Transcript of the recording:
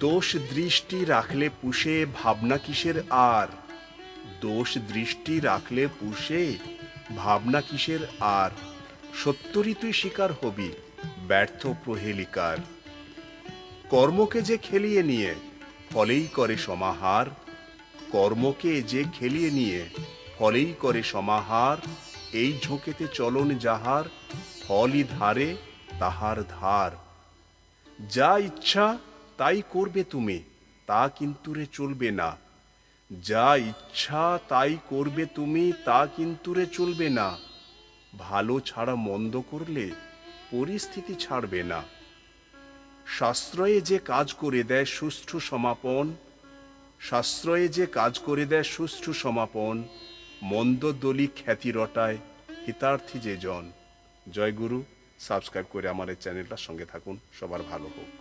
দোষ দৃষ্টি রাখলে পুষে ভাবনা কিসের আর, দোষ দৃষ্টি রাখলে পুষে ভাবনা কিসের আর, সত্যরই তুই শিকার হবি ব্যর্থ প্রহেলিকার। কর্মকে যে খেলিয়ে নিয়ে ফলেই করে সমাহার, কর্মকে যে খেলিয়ে নিয়ে ফলেই করে সমাহার, এই ঝোঁকেতে চলন যাহার ফলই ধারে তাহার ধার। যা ইচ্ছা তাই করবে তুমি, তা কিন্তু রে চলবে না। যা ইচ্ছা তাই করবে তুমি, তা কিন্তু রে চলবে না। ভালো ছাড়া মন্দ করলে পরিস্থিতি ছাড়বে না। সাশ্রয়ে যে কাজ করে দেয় সুষ্ঠু সমাপন, সাশ্রয়ে যে কাজ করে দেয় সুষ্ঠু সমাপন, মন্দ দলি খ্যাতি রটায় হিতার্থী যে জন। জয় গুরু। সাবস্ক্রাইব করে আমার এই চ্যানেলটার সঙ্গে থাকুন। সবার ভালো হোক।